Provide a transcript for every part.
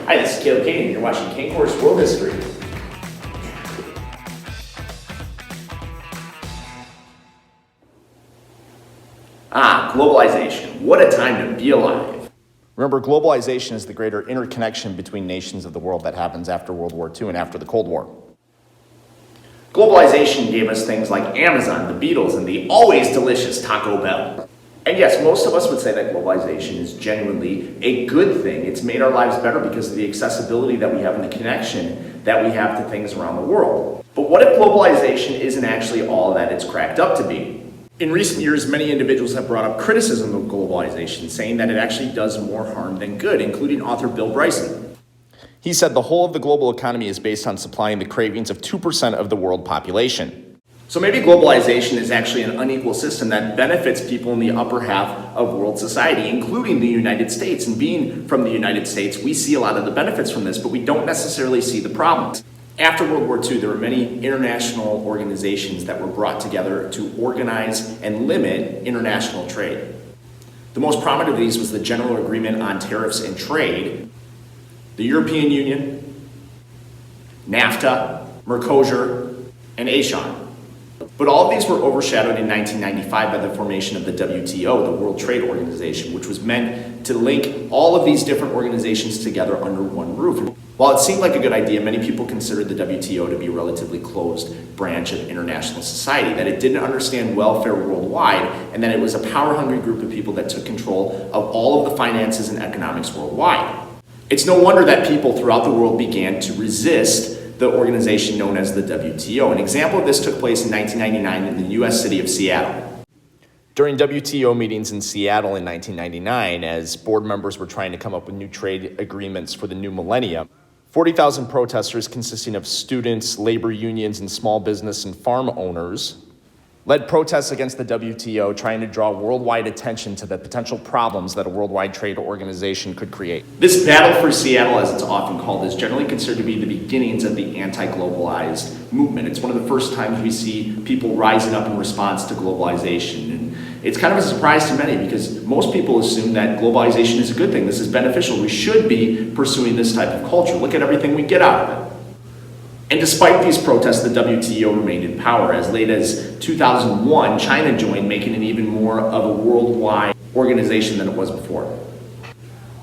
Hi, this is Cain, and you're watching Cain Course World History. Globalization. What a time to be alive. Remember, globalization is the greater interconnection between nations of the world that happens after World War II and after the Cold War. Globalization gave us things like Amazon, the Beatles, and the always delicious Taco Bell. And yes, most of us would say that globalization is genuinely a good thing. It's made our lives better because of the accessibility that we have and the connection that we have to things around the world. But what if globalization isn't actually all that it's cracked up to be? In recent years, many individuals have brought up criticism of globalization, saying that it actually does more harm than good, including author Bill Bryson. He said the whole of the global economy is based on supplying the cravings of 2% of the world population. So maybe globalization is actually an unequal system that benefits people in the upper half of world society, including the United States. And being from the United States, we see a lot of the benefits from this, but we don't necessarily see the problems. After World War II, there were many international organizations that were brought together to organize and limit international trade. The most prominent of these was the General Agreement on Tariffs and Trade, the European Union, NAFTA, Mercosur, and ASEAN. But all of these were overshadowed in 1995 by the formation of the WTO, the World Trade Organization, which was meant to link all of these different organizations together under one roof. While it seemed like a good idea, many people considered the WTO to be a relatively closed branch of international society, that it didn't understand welfare worldwide, and that it was a power-hungry group of people that took control of all of the finances and economics worldwide. It's no wonder that people throughout the world began to resist the organization known as the WTO. An example of this took place in 1999 in the US city of Seattle. During WTO meetings in Seattle in 1999, as board members were trying to come up with new trade agreements for the new millennium, 40,000 protesters consisting of students, labor unions, and small business and farm owners led protests against the WTO, trying to draw worldwide attention to the potential problems that a worldwide trade organization could create. This battle for Seattle, as it's often called, is generally considered to be the beginnings of the anti-globalized movement. It's one of the first times we see people rising up in response to globalization. And it's kind of a surprise to many because most people assume that globalization is a good thing. This is beneficial. We should be pursuing this type of culture. Look at everything we get out of it. And despite these protests, the WTO remained in power. As late as 2001, China joined, making it even more of a worldwide organization than it was before.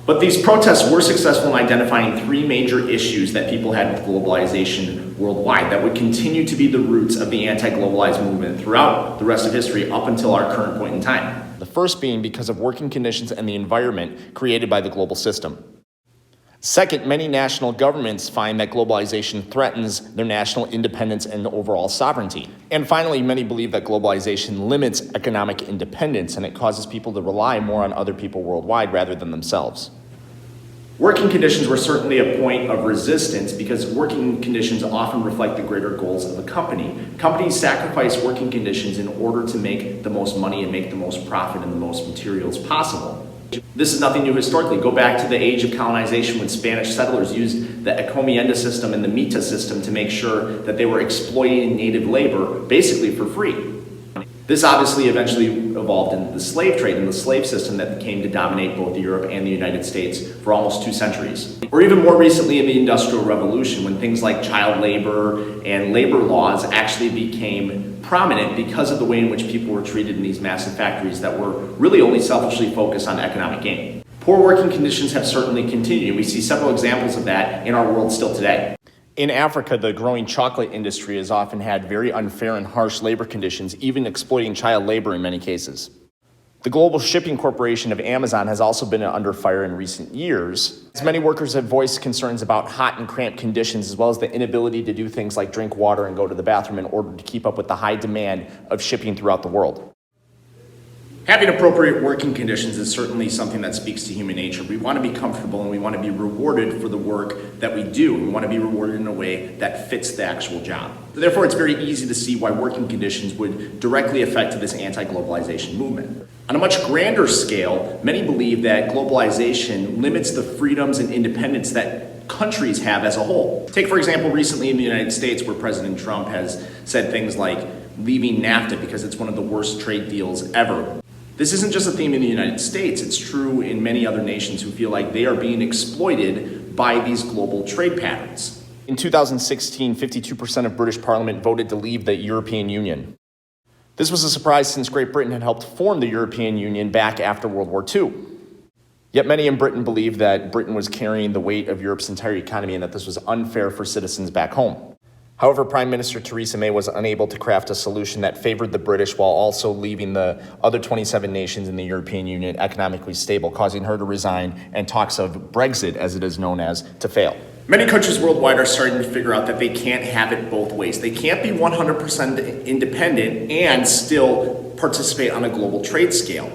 But these protests were successful in identifying three major issues that people had with globalization worldwide that would continue to be the roots of the anti-globalized movement throughout the rest of history up until our current point in time. The first being because of working conditions and the environment created by the global system. Second, many national governments find that globalization threatens their national independence and overall sovereignty. And finally, many believe that globalization limits economic independence and it causes people to rely more on other people worldwide rather than themselves. Working conditions were certainly a point of resistance because working conditions often reflect the greater goals of a company. Companies sacrifice working conditions in order to make the most money and make the most profit and the most materials possible. This is nothing new historically. Go back to the age of colonization when Spanish settlers used the encomienda system and the mita system to make sure that they were exploiting native labor basically for free. This obviously eventually evolved into the slave trade and the slave system that came to dominate both Europe and the United States for almost 2 centuries. Or even more recently in the Industrial Revolution, when things like child labor and labor laws actually became prominent because of the way in which people were treated in these massive factories that were really only selfishly focused on economic gain. Poor working conditions have certainly continued, and we see several examples of that in our world still today. In Africa, the growing chocolate industry has often had very unfair and harsh labor conditions, even exploiting child labor in many cases. The global shipping corporation of Amazon has also been under fire in recent years, as many workers have voiced concerns about hot and cramped conditions, as well as the inability to do things like drink water and go to the bathroom in order to keep up with the high demand of shipping throughout the world. Having appropriate working conditions is certainly something that speaks to human nature. We want to be comfortable and we want to be rewarded for the work that we do. We want to be rewarded in a way that fits the actual job. Therefore, it's very easy to see why working conditions would directly affect this anti-globalization movement. On a much grander scale, many believe that globalization limits the freedoms and independence that countries have as a whole. Take, for example, recently in the United States, where President Trump has said things like leaving NAFTA because it's one of the worst trade deals ever. This isn't just a theme in the United States, it's true in many other nations who feel like they are being exploited by these global trade patterns. In 2016, 52% of British Parliament voted to leave the European Union. This was a surprise since Great Britain had helped form the European Union back after World War II. Yet many in Britain believed that Britain was carrying the weight of Europe's entire economy and that this was unfair for citizens back home. However, Prime Minister Theresa May was unable to craft a solution that favored the British while also leaving the other 27 nations in the European Union economically stable, causing her to resign and talks of Brexit, as it is known as, to fail. Many countries worldwide are starting to figure out that they can't have it both ways. They can't be 100% independent and still participate on a global trade scale.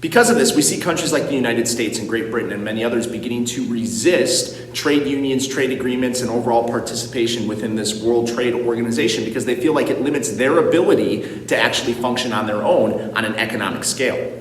Because of this, we see countries like the United States and Great Britain and many others beginning to resist trade unions, trade agreements, and overall participation within this World Trade Organization because they feel like it limits their ability to actually function on their own on an economic scale.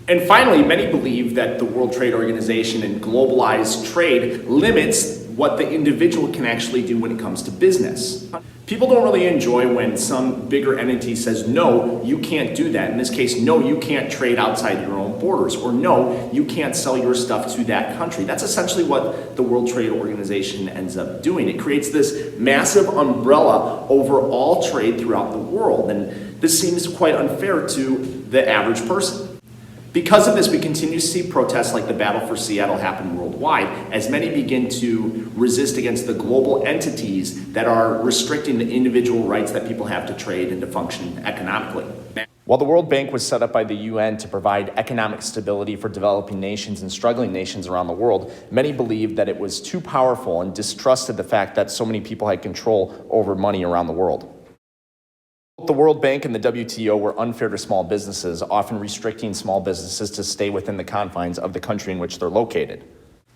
And finally, many believe that the World Trade Organization and globalized trade limits what the individual can actually do when it comes to business. People don't really enjoy when some bigger entity says, no, you can't do that. In this case, no, you can't trade outside your own borders, or no, you can't sell your stuff to that country. That's essentially what the World Trade Organization ends up doing. It creates this massive umbrella over all trade throughout the world, and this seems quite unfair to the average person. Because of this, we continue to see protests like the Battle for Seattle happen worldwide as many begin to resist against the global entities that are restricting the individual rights that people have to trade and to function economically. While the World Bank was set up by the UN to provide economic stability for developing nations and struggling nations around the world, many believed that it was too powerful and distrusted the fact that so many people had control over money around the world. The World Bank and the WTO were unfair to small businesses, often restricting small businesses to stay within the confines of the country in which they're located.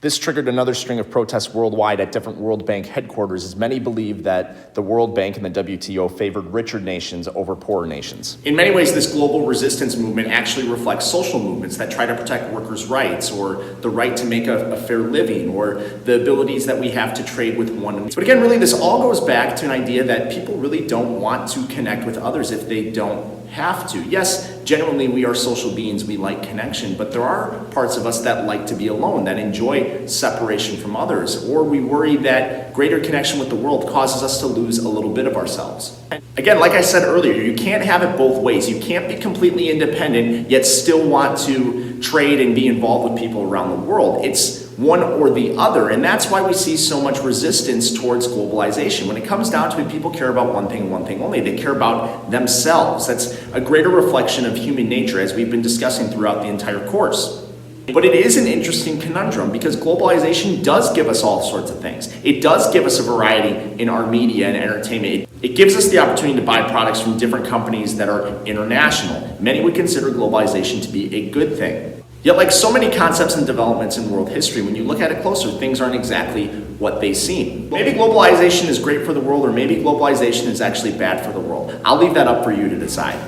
This triggered another string of protests worldwide at different World Bank headquarters, as many believed that the World Bank and the WTO favored richer nations over poorer nations. In many ways, this global resistance movement actually reflects social movements that try to protect workers' rights, or the right to make a fair living, or the abilities that we have to trade with one another. But again, really, this all goes back to an idea that people really don't want to connect with others if they don't have to. Yes, genuinely, we are social beings, we like connection, but there are parts of us that like to be alone, that enjoy separation from others, or we worry that greater connection with the world causes us to lose a little bit of ourselves. Again, like I said earlier, you can't have it both ways. You can't be completely independent, yet still want to trade and be involved with people around the world. It's one or the other, and that's why we see so much resistance towards globalization. When it comes down to it, people care about one thing and one thing only. They care about themselves. That's a greater reflection of human nature, as we've been discussing throughout the entire course. But it is an interesting conundrum because globalization does give us all sorts of things. It does give us a variety in our media and entertainment. It gives us the opportunity to buy products from different companies that are international. Many would consider globalization to be a good thing. Yet, like so many concepts and developments in world history, when you look at it closer, things aren't exactly what they seem. Maybe globalization is great for the world, or maybe globalization is actually bad for the world. I'll leave that up for you to decide.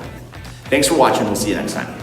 Thanks for watching. We'll see you next time.